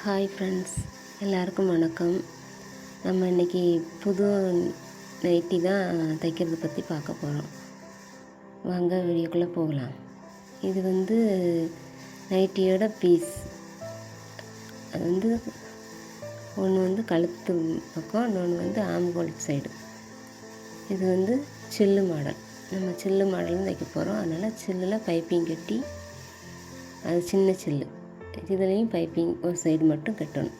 Hi friends, எல்லாருக்கும் வணக்கம். நம்ம இன்றைக்கி புது நைட்டி தான் தைக்கிறத பற்றி பார்க்க போகிறோம். வாங்க வீடியோக்குள்ளே போகலாம். இது நைட்டியோட பீஸ். அது ஒன்று கழுத்து பக்கம், இன்னொன்று ஆம்கோல் சைடு. இது சில்லு மாடல். நம்ம சில்லு மாடல் தைக்க போகிறோம். அதனால் சில்லில் பைப்பிங் கட்டி, அது சின்ன சில்லு, இதுலேயும் பைப்பிங் ஒரு சைடு மட்டும் கட்டணும்.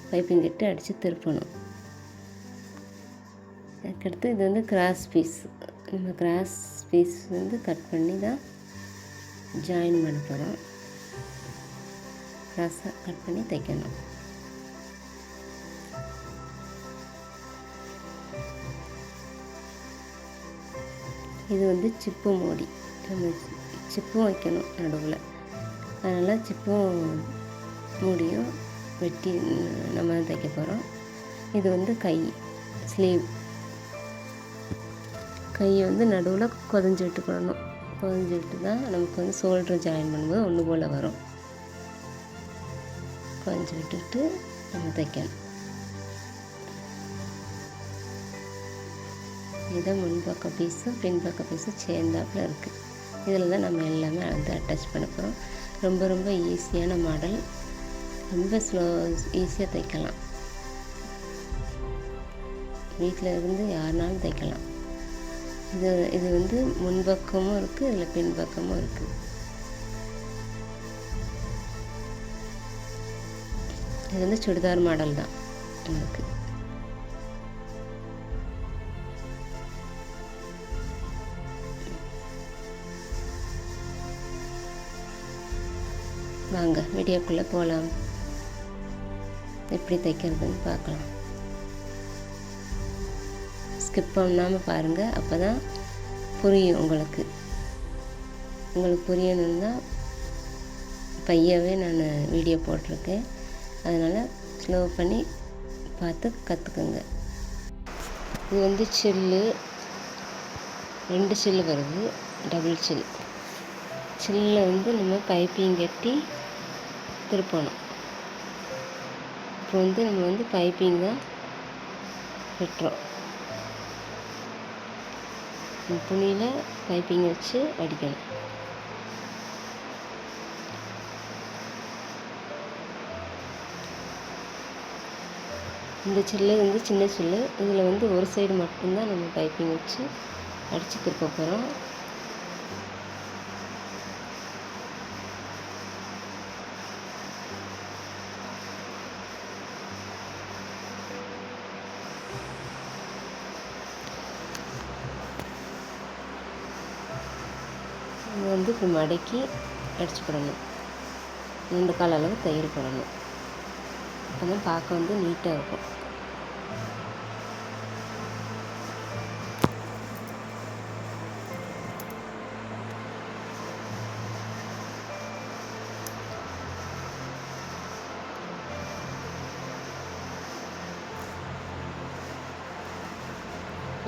பைப்பிங் கட்டி அடித்து திருப்பணும். அதுக்கடுத்து இது கிராஸ் பீஸ். நம்ம கிராஸ் பீஸ் கட் பண்ணி தான் ஜாயின் பண்ண போகிறோம். கிராஸாக கட் பண்ணி தைக்கணும். இது சிப்பு மூடி. நம்ம சிப்பும் வைக்கணும் நடுவில். அதனால் சிப்பும் மூடியும் வெட்டி நம்ம தைக்க போகிறோம். இது கை ஸ்லீவ். கையை நடுவில் கொதஞ்சி விட்டுக்கிடணும். கொதஞ்சி விட்டு தான் நமக்கு ஷோல்டர் ஜாயின் பண்ணும்போது ஒன்று போல் வரும். கொதஞ்சி விட்டுட்டு நம்ம தைக்கணும். இதை முன்பக்க பீஸும் பின்பக்க பீஸும் சேர்ந்தாப்பில் இருக்குது. இதில் தான் நம்ம எல்லாமே அட்டாச் பண்ண போகிறோம். ரொம்ப ஈஸியான மாடல். ரொம்ப ஈஸியாக தைக்கலாம். வீட்டில் இருந்து யாருனாலும் தைக்கலாம். இது முன்பக்கமும் இருக்குது, இதில் பின்பக்கமும் இருக்குது. இது சுடிதார் மாடல் தான் உங்களுக்கு. வாங்க வீடியோக்குள்ளே போகலாம். எப்படி தைக்கிறதுன்னு பார்க்கலாம். ஸ்கிப் பண்ணாமல் பாருங்கள், அப்போ தான் புரியும் உங்களுக்கு. புரியணுன்னா பையவே நான் வீடியோ போட்டிருக்கேன். அதனால் ஸ்லோ பண்ணி பார்த்து கற்றுக்குங்க. இது சில்லு, 2 சில்லு வருது, டபுள் சில். சில்லில் நம்ம பைப்பிங் கட்டி திருப்பணும். இப்போ நம்ம பைப்பிங் தான் கட்டுறோம். துணியில் பைப்பிங் வச்சு அடிக்கணும். இந்த சில்லு சின்ன சில்லு. இதில் ஒரு சைடு மட்டும்தான் நம்ம பைப்பிங் வச்சு அடித்து திருப்ப போகிறோம். இது இப்படி மடக்கி அடிச்சுக்கிடணும். 2 கால் அளவு தையல் போடணும். அப்போ தான் பார்க்க நீட்டாக இருக்கும்.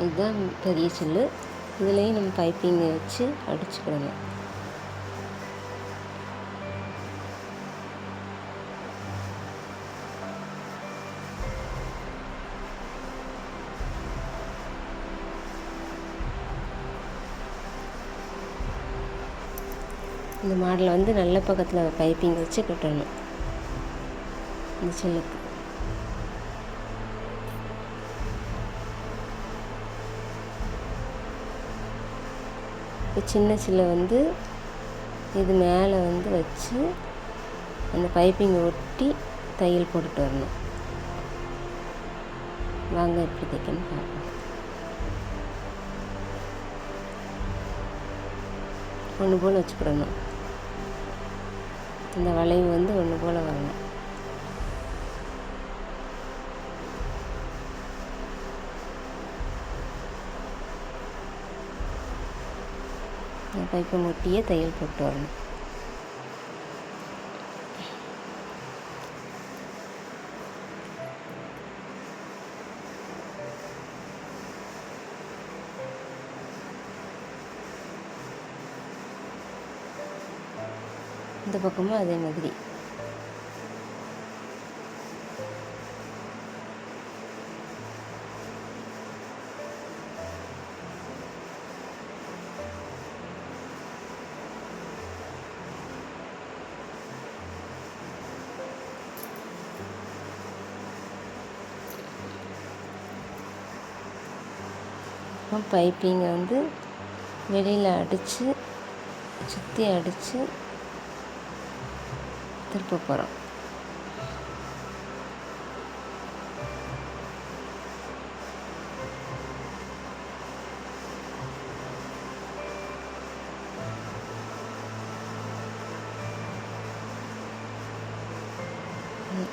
இதுதான் பெரிய சில்லு. இதுலேயும் நம்ம பைப்பிங் வச்சு அடிச்சுக்கிடணும். இந்த மாடலை நல்ல பக்கத்தில் பைப்பிங் வச்சு கட்டணும். இந்த சில்லுக்கு சின்ன சில்லை இது மேலே வச்சு அந்த பைப்பிங்கை ஒட்டி தையல் போட்டுட்டு வரணும். வாங்க எப்படி தைக்கணும்னு பார்ப்போம். ஒன்று போல் வச்சுக்கிடணும். இந்த வளைவு ஒன்று போல் வரணும். பைப்பை ஒட்டியே தையல் போட்டு வரணும். இந்த பக்கமும் அதே மாதிரி. இப்போ பைப்பிங்கை வந்து வெளியில் அடித்து சுற்றி அடித்து திருப்ப போகிறோம்.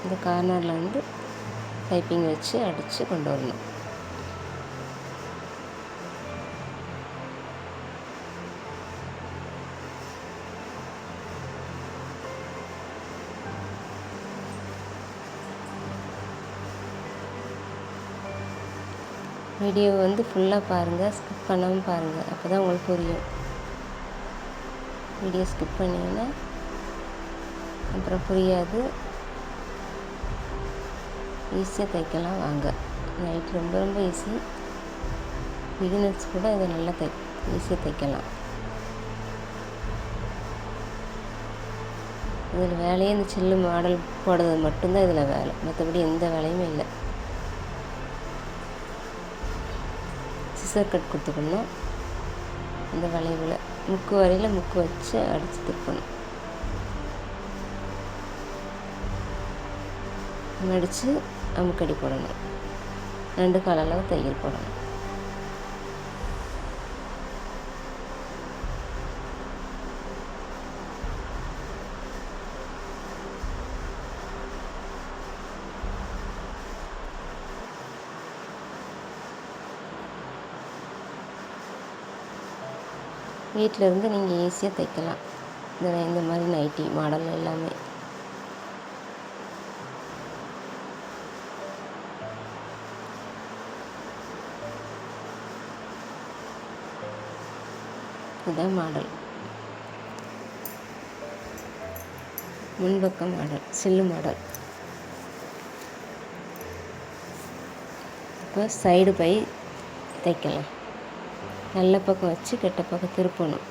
இந்த கார்னரில் வந்து பைப்பிங் வச்சு அடித்து கொண்டு வரணும். வீடியோ வந்து ஃபுல்லாக பாருங்கள், ஸ்கிப் பண்ணாமல் பாருங்கள், அப்போ தான் உங்களுக்கு புரியும். வீடியோ ஸ்கிப் பண்ணிங்கன்னா அப்புறம் புரியாது. ஈஸியாக தைக்கலாம் வாங்க. நைட் ரொம்ப ரொம்ப ஈஸி. பிகினர்ஸ் கூட இதை நல்லா ஈஸியாக தைக்கலாம். இதில் வேலையே இந்த சில்லு மாடல் போடுறது மட்டும்தான் இதில் வேலை, மற்றபடி எந்த வேலையுமே இல்லை. சிசர் கட் கொடுத்துக்கணும். இந்த வளைவில் முக்கு வரையில் முக்கு வச்சு அடித்து திருப்பணும். மடித்து அமுக்கடி போடணும். 2 கால் அளவு தையல் போடணும். வீட்டில் இருந்து நீங்கள் ஈஸியாக தைக்கலாம் இந்த மாதிரி நைட்டி மாடல் எல்லாமே. இதுதான் மாடல். முன்பக்கம் மாடல், சில்லு மாடல். இப்போ சைடு பை தைக்கலாம். நல்ல பக்கம் வச்சு கெட்ட பக்கம் திருப்பணும்.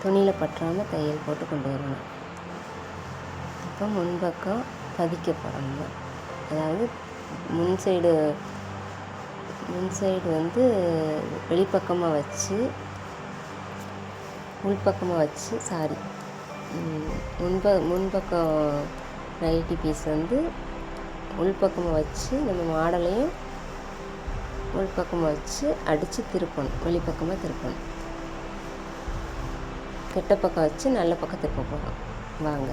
துணியில் பற்றாமல் தையல் போட்டு கொண்டு வரணும். இப்போ முன்பக்கம் பதிக்க போகிறோம். அதாவது முன் சைடு வந்து வெளிப்பக்கமாக வச்சு உள்பக்கமாக வச்சு முன்பக்கம் நைட்டி பீஸ் வந்து உள்பக்கமாக வச்சு நம்ம மாடலையும் உள்பக்கமாக வச்சு அடித்து திருப்பணும். வெளிப்பக்கமாக திருப்பணும். கெட்ட பக்கம் வச்சு நல்ல பக்கம் திருப்ப போகிறோம் வாங்க.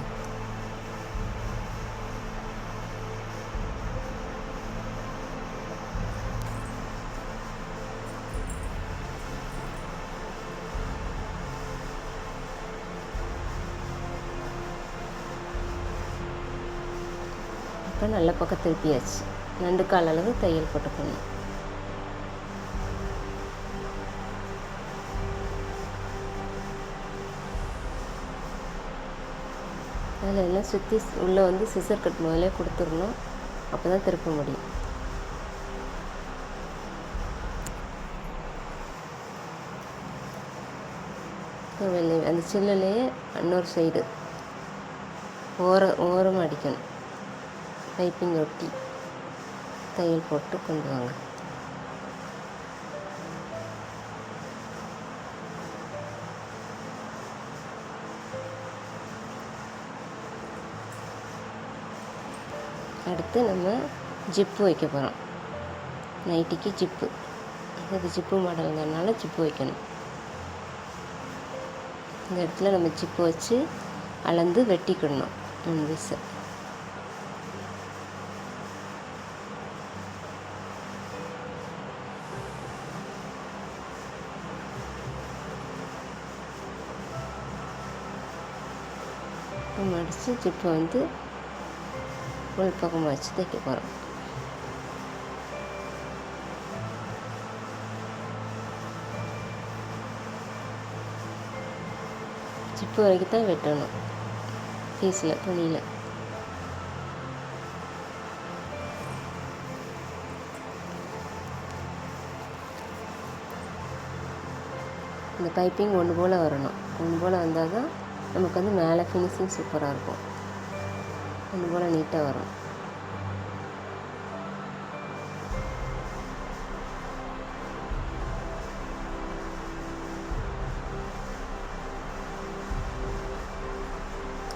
இப்போ நல்ல பக்கம் திருப்பியாச்சு. 2 கால் அளவு தையல் போட்டுக்கணும். அதில் எல்லாம் சுற்றி உள்ளே வந்து சிசர் கட் முதலே கொடுத்துடணும். அப்போ தான் திருப்ப முடியும். அந்த சில்லுலேயே இன்னொரு சைடு ஓரமாக அடிக்கணும். பைப்பிங் ஒட்டி தையல் போட்டு கொண்டு வாங்க. அடுத்து நம்ம ஜிப்பு வைக்க போகிறோம். நைட்டிக்கு ஜிப்பு. இது ஜிப்பு மாடலுங்கிறதுனால ஜிப்பு வைக்கணும். இந்த இடத்துல நம்ம ஜிப்பு வச்சு அளந்து வெட்டிக்கிடணும் 3 பீஸு. மடித்து ஜிப்பை வந்து உள்பக்கமாக வச்சு தைக்க போகிறோம். ஜிப்பு வரைக்கும் தான் வெட்டணும் பீஸில், துணியில். இந்த பைப்பிங் ஒன்று போல் வரணும். ஒன்று போல் வந்தால் தான் நமக்கு வந்து மேலே ஃபினிஷிங் சூப்பராக இருக்கும். ஒன்று போல் நீட்டாக வரும்.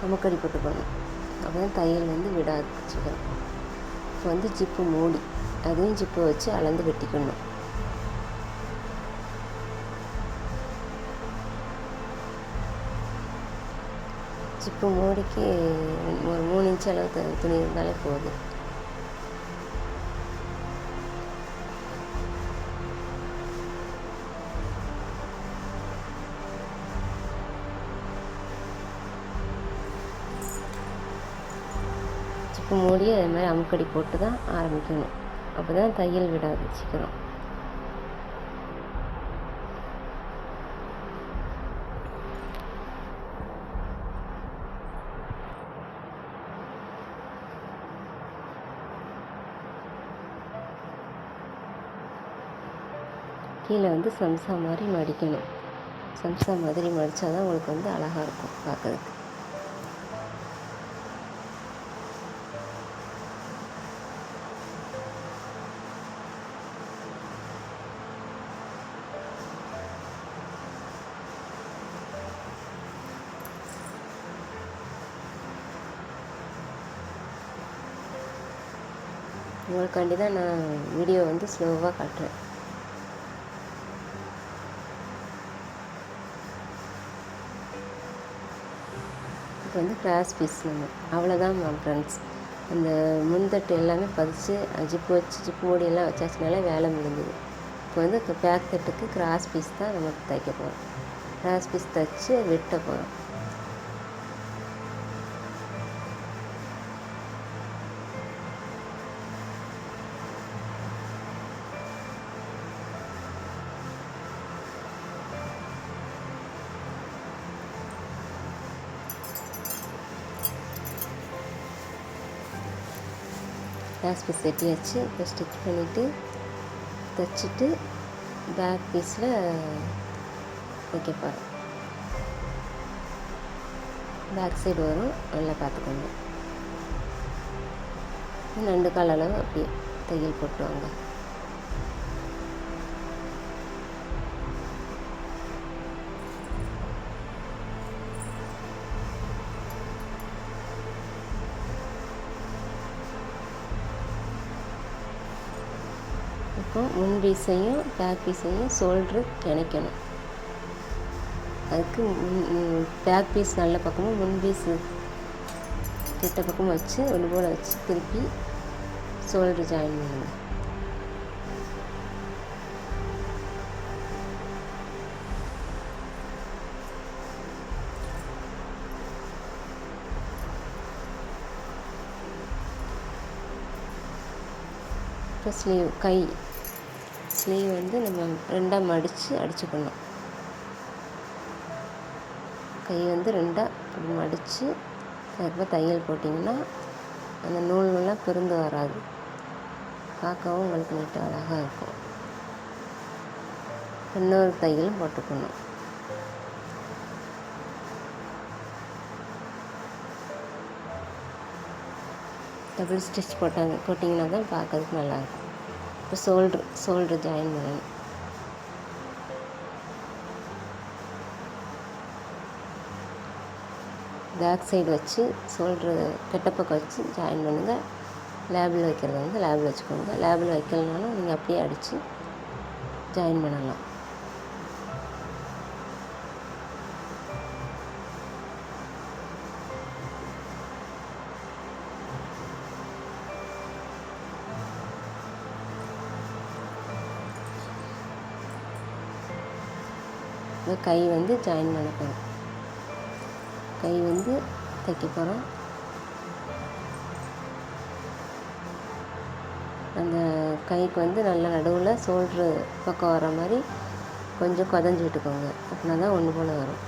அமுக்கடி போட்டுக்கணும். அப்போ தான் தையல் வந்து விடாது வச்சுக்கணும். இப்போ வந்து ஜிப்பு மூடி, அதையும் ஜிப்பை வச்சு அளந்து வெட்டிக்கணும். ஜிப்பு மூடிக்கு ஒரு 3 இன்ச் அளவு துணி இருந்தாலே போதும். ஜிப்பு மூடி அதே மாதிரி அமுக்கடி போட்டு தான் ஆரம்பிக்கணும். அப்போ தான் தையல் விடாது சீக்கிரம். கீழே வந்து சம்சா மாதிரி மடிக்கணும். சம்சா மாதிரி மடித்தா தான் உங்களுக்கு வந்து அழகாக இருக்கும் பார்க்குறதுக்கு. உங்களுக்காண்டி தான் நான் வீடியோ வந்து ஸ்லோவாக காட்டுறேன். இப்போ வந்து கிராஸ் பீஸ் நம்ம அவ்வளோதான் ஃப்ரெண்ட்ஸ். அந்த முன்தட்டு எல்லாமே பதிச்சு ஜிப்பு வச்சு ஜிப்பு மூடி எல்லாம் வச்சாச்சுனாலே வேலை முடிஞ்சுது. இப்போ வந்து பேக் தட்டுக்கு கிராஸ் பீஸ் தான் நம்ம தைக்க போகிறோம். கிராஸ் பீஸ் தைச்சு வெட்ட போகிறோம். கிராஸ் பீஸ் வெட்டியாச்சு. இப்போ ஸ்டிச் பண்ணிவிட்டு தைச்சிட்டு பேக் பீஸில் வைக்க போகிறோம். பேக் சைடு வரும், நல்லா பார்த்துக்கோங்க. 2 கால் அளவு அப்படியே தையல் போட்டுவாங்க. இப்போ முன் பீஸையும் பேக் பீஸையும் ஷோல்ட்ரு இணைக்கணும். அதுக்கு பேக் பீஸ் நல்ல பக்கமும் முன் பீஸு கிட்ட பக்கமும் வச்சு ஒன்று போல் வச்சு திருப்பி ஷோல்ட்ரு ஜாயின் பண்ணுங்க. இப்போ ஸ்லீவ் வந்து நம்ம 2ஆக மடித்து அடிச்சுக்கணும். கை வந்து 2ஆக அப்படி மடித்து அதுக்கப்புறம் தையல் போட்டிங்கன்னா அந்த நூல்லாம் பிரிந்து வராது. பார்க்கவும் உங்களுக்கு நீட்டாக அழகாக இருக்கும். இன்னொரு தையலும் போட்டுக்கணும். டபுள் ஸ்டிச் போட்டிங்கன்னா தான் பார்க்கறதுக்கு நல்லாயிருக்கும். இப்போ ஷோல்ட்ரு ஜாயின் பண்ணணும். பேக் சைடு வச்சு ஷோல்ட்ரு கெட்டப்பக்கம் வச்சு ஜாயின் பண்ணுங்கள். லேபிள் வைக்கிறத வந்து லேபிள் வச்சுக்கோங்க. லேபிள் வைக்கலனாலும் நீங்கள் அப்படியே அடித்து ஜாயின் பண்ணலாம். இந்த கை வந்து ஜாயின் பண்ண போகிறோம். கை வந்து தைக்க போகிறோம். அந்த கைக்கு வந்து நல்லா நடுவில் ஷோல்ட்ரு பக்கம் வர மாதிரி கொஞ்சம் கொதஞ்சி விட்டுக்கோங்க. அப்படின்னா தான் ஒன்று போல் வரும்.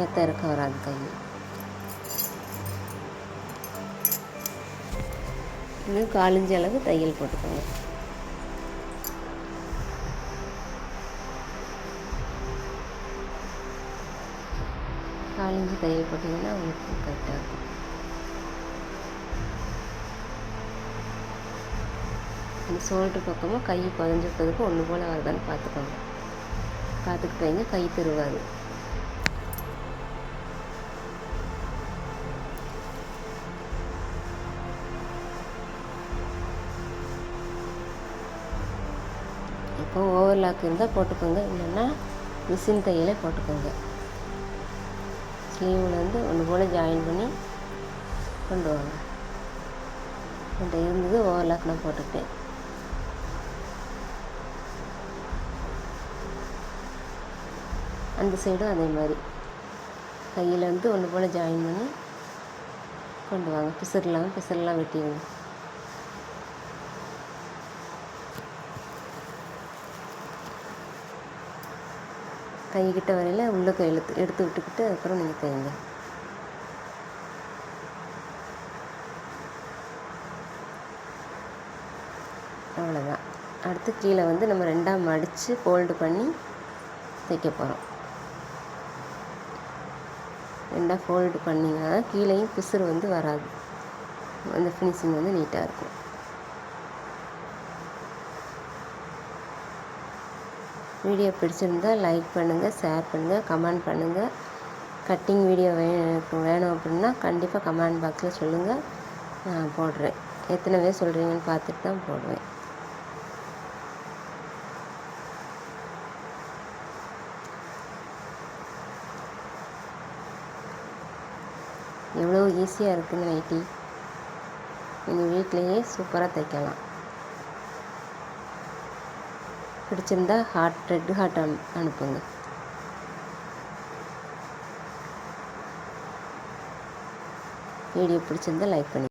ஏற்ற இறக்க வராது கை. இது 1/4 இன்ச் அளவு தையல் போட்டுக்கோங்க. காலிஞ்சு தையல் போட்டிங்கன்னா உங்களுக்கு கரெக்டாக இருக்கும். இந்த ஷோல்ட்ரு பக்கமும் கை புதஞ்சிருக்கிறதுக்கு ஒன்று போல் வருதான்னு பார்த்துக்கோங்க. பார்த்துக்கிட்டு வைங்க, கை திருவாது. இப்போ ஓவர்லாக் இருந்தால் போட்டுக்கோங்க, இல்லைன்னா மிஷின் தையலே போட்டுக்கோங்க. ஸ்லீவில் வந்து ஒன்று போல் ஜாயின் பண்ணி கொண்டு வாங்க. என்கிட்ட இருந்தது ஓவர்லாக் நான் போட்டுக்கிட்டேன். அந்த சைடும் அதே மாதிரி கையில் வந்து ஒன்று போல் ஜாயின் பண்ணி கொண்டு வாங்க. பிசர்லாம் வெட்டிடுங்க. கைக்கிட்ட வரையில் உள்ளுக்கு எடுத்து விட்டுக்கிட்டு அதுக்கப்புறம் நீங்கள் தைங்க. அவ்வளோதான். அடுத்து கீழே வந்து நம்ம 2ஆக மடித்து ஃபோல்டு பண்ணி தைக்க போகிறோம். 2ஆக ஃபோல்டு பண்ணிங்கன்னா கீழேயும் பிசுறு வந்து வராது. அந்த ஃபினிஷிங் வந்து நீட்டாக இருக்கும். வீடியோ பிடிச்சிருந்தால் லைக் பண்ணுங்கள், ஷேர் பண்ணுங்கள், கமெண்ட் பண்ணுங்கள். கட்டிங் வீடியோ வேணும் அப்படின்னா கண்டிப்பாக கமெண்ட் பாக்ஸில் சொல்லுங்கள், நான் போடுறேன். எத்தனை பேர் சொல்கிறீங்கன்னு பார்த்துட்டு தான் போடுவேன். எவ்வளோ ஈஸியாக இருக்குதுன்னு நைட்டி நீங்கள் வீட்டிலையே சூப்பராக தைக்கலாம். பிடிச்சிருந்தா ரெட் ஹார்ட் அனுப்புங்க. வீடியோ பிடிச்சிருந்தா லைக் பண்ணி